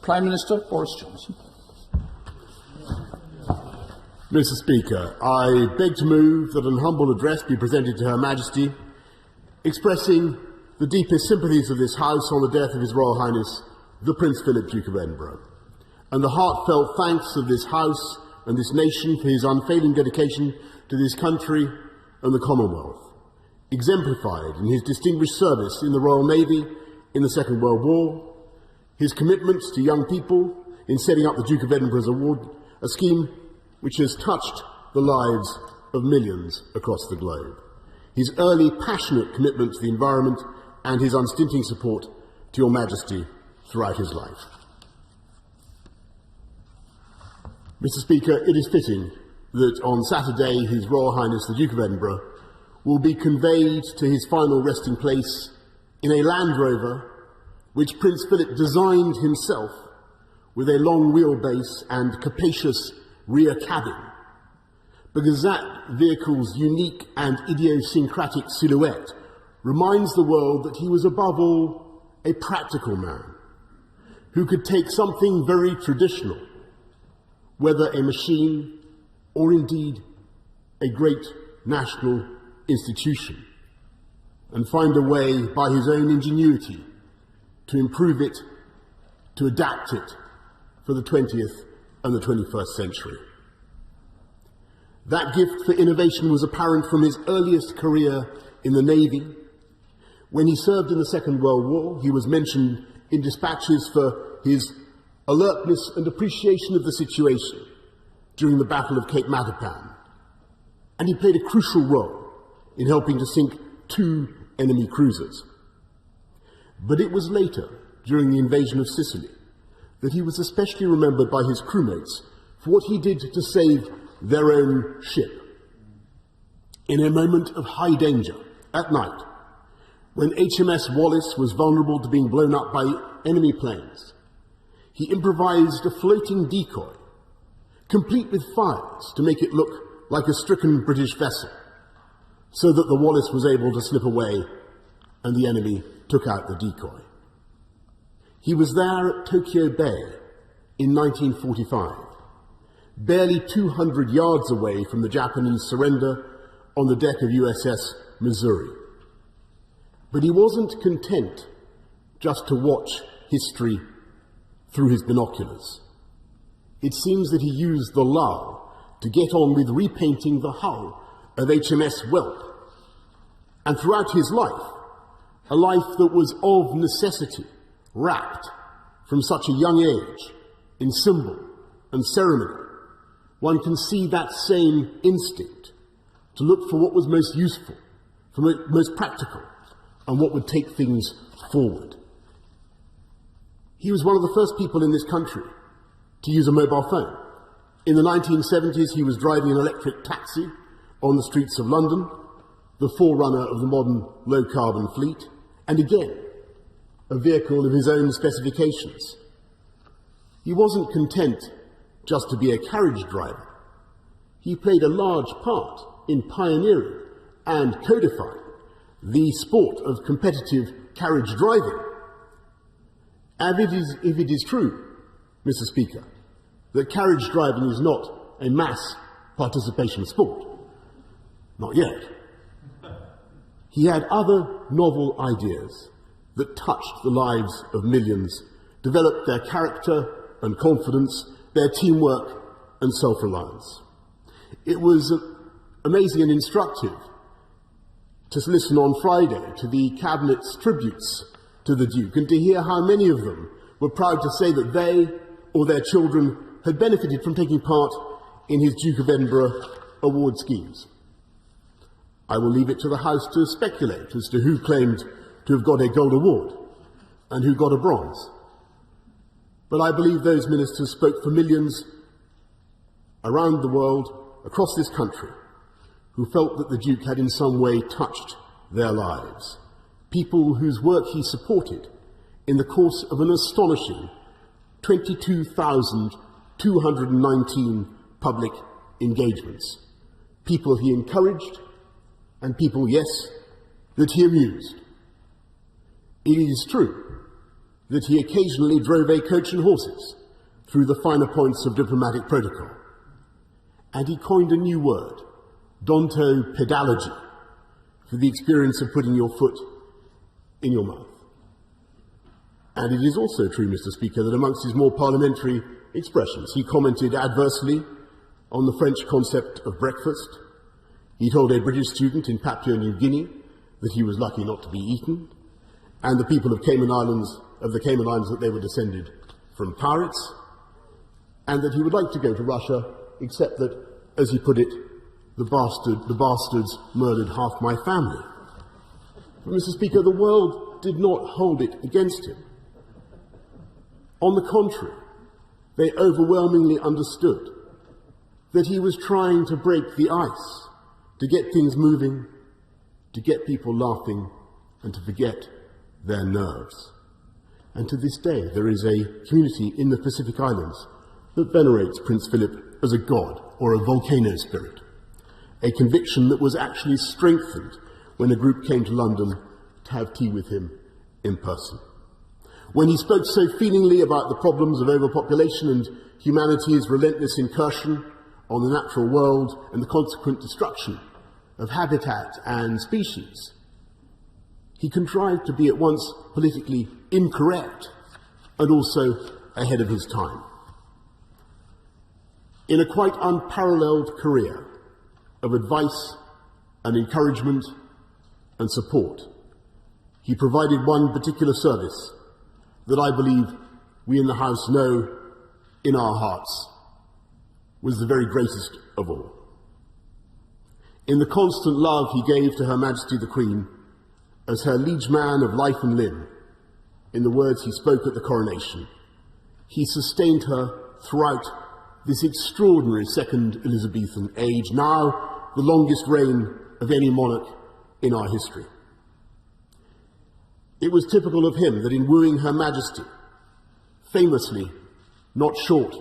Prime Minister Boris Johnson. Mr. Speaker, I beg to move that an humble address be presented to Her Majesty, expressing the deepest sympathies of this House on the death of His Royal Highness, the Prince Philip, Duke of Edinburgh, and the heartfelt thanks of this House and this nation for his unfailing dedication to this country and the Commonwealth, exemplified in his distinguished service in the Royal Navy in the Second World War, his commitments to young people in setting up the Duke of Edinburgh's award, a scheme which has touched the lives of millions across the globe, his early passionate commitment to the environment and his unstinting support to Your Majesty throughout his life. Mr. Speaker, it is fitting that on Saturday His Royal Highness the Duke of Edinburgh will be conveyed to his final resting place in a Land Rover which Prince Philip designed himself with a long wheelbase and capacious rear cabin, because that vehicle's unique and idiosyncratic silhouette reminds the world that he was above all a practical man who could take something very traditional, whether a machine or indeed a great national institution, and find a way by his own ingenuity to improve it, to adapt it for the 20th and the 21st century. That gift for innovation was apparent from his earliest career in the Navy. When he served in the Second World War, he was mentioned in dispatches for his alertness and appreciation of the situation during the Battle of Cape Matapan, and he played a crucial role in helping to sink 2 enemy cruisers. But it was later, during the invasion of Sicily, that he was especially remembered by his crewmates for what he did to save their own ship. In a moment of high danger, at night, when HMS Wallace was vulnerable to being blown up by enemy planes, he improvised a floating decoy, complete with fires to make it look like a stricken British vessel, so that the Wallace was able to slip away and the enemy took out the decoy. He was there at Tokyo Bay in 1945, barely 200 yards away from the Japanese surrender on the deck of USS Missouri. But he wasn't content just to watch history through his binoculars. It seems that he used the lull to get on with repainting the hull of HMS Whelp. And throughout his life, a life that was of necessity, wrapped from such a young age in symbol and ceremony, one can see that same instinct to look for what was most useful, for most practical, and what would take things forward. He was one of the first people in this country to use a mobile phone. In the 1970s, he was driving an electric taxi on the streets of London, the forerunner of the modern low-carbon fleet, and again, a vehicle of his own specifications. He wasn't content just to be a carriage driver. He played a large part in pioneering and codifying the sport of competitive carriage driving. And if it is true, Mr. Speaker, that carriage driving is not a mass participation sport, not yet, he had other novel ideas that touched the lives of millions, developed their character and confidence, their teamwork and self-reliance. It was amazing and instructive to listen on Friday to the Cabinet's tributes to the Duke and to hear how many of them were proud to say that they or their children had benefited from taking part in his Duke of Edinburgh award schemes. I will leave it to the House to speculate as to who claimed to have got a gold award and who got a bronze. But I believe those ministers spoke for millions around the world, across this country, who felt that the Duke had in some way touched their lives. People whose work he supported in the course of an astonishing 22,219 public engagements. People he encouraged and people, yes, that he amused. It is true that he occasionally drove a coach and horses through the finer points of diplomatic protocol. And he coined a new word, dontopedology, for the experience of putting your foot in your mouth. And it is also true, Mr. Speaker, that amongst his more parliamentary expressions, he commented adversely on the French concept of breakfast. He told a British student in Papua New Guinea that he was lucky not to be eaten, and the people of the Cayman Islands that they were descended from pirates, and that he would like to go to Russia, except that, as he put it, the bastards murdered half my family. But, Mr. Speaker, the world did not hold it against him. On the contrary, they overwhelmingly understood that he was trying to break the ice, to get things moving, to get people laughing, and to forget their nerves. And to this day, there is a community in the Pacific Islands that venerates Prince Philip as a god or a volcano spirit, a conviction that was actually strengthened when a group came to London to have tea with him in person. When he spoke so feelingly about the problems of overpopulation and humanity's relentless incursion on the natural world and the consequent destruction of habitat and species, he contrived to be at once politically incorrect and also ahead of his time. In a quite unparalleled career of advice and encouragement and support, he provided one particular service that I believe we in the House know in our hearts was the very greatest of all. In the constant love he gave to Her Majesty the Queen as her liege man of life and limb, in the words he spoke at the coronation, he sustained her throughout this extraordinary second Elizabethan age, now the longest reign of any monarch in our history. It was typical of him that in wooing Her Majesty, famously not short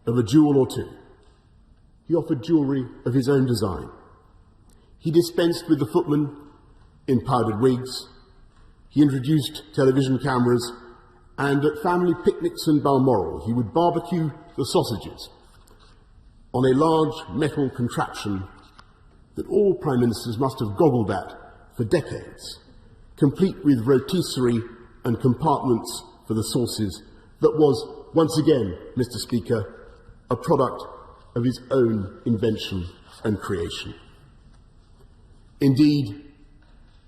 of a jewel or two, he offered jewellery of his own design. He dispensed with the footmen in powdered wigs. He introduced television cameras, and at family picnics in Balmoral he would barbecue the sausages on a large metal contraption that all Prime Ministers must have goggled at for decades, complete with rotisserie and compartments for the sauces, that was, once again, Mr. Speaker, a product of his own invention and creation. Indeed,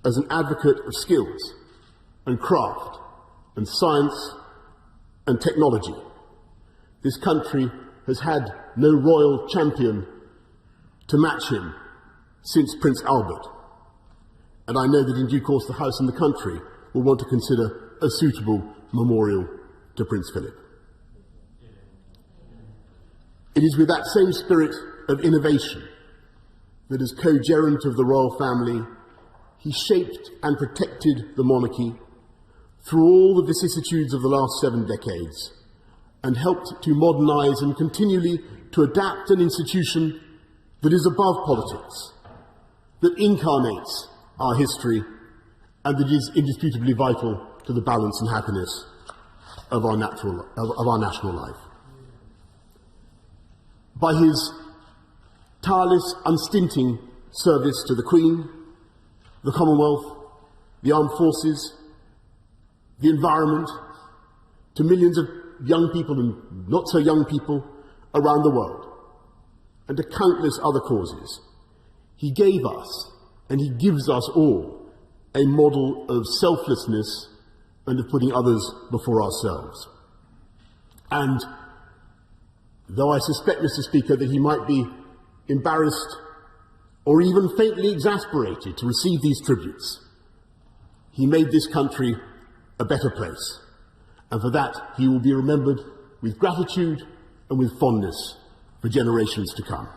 as an advocate of skills and craft and science and technology, this country has had no royal champion to match him since Prince Albert. And I know that in due course the House and the country will want to consider a suitable memorial to Prince Philip. It is with that same spirit of innovation that, as co-gerent of the royal family, he shaped and protected the monarchy through all the vicissitudes of the last 7 decades, and helped to modernise and continually to adapt an institution that is above politics, that incarnates our history, and that is indisputably vital to the balance and happiness of our national life. By his tireless, unstinting service to the Queen, the Commonwealth, the armed forces, the environment, to millions of young people and not so young people around the world, and to countless other causes, he gave us, and he gives us all, a model of selflessness and of putting others before ourselves. And though I suspect, Mr. Speaker, that he might be embarrassed or even faintly exasperated to receive these tributes, he made this country a better place, and for that he will be remembered with gratitude and with fondness for generations to come.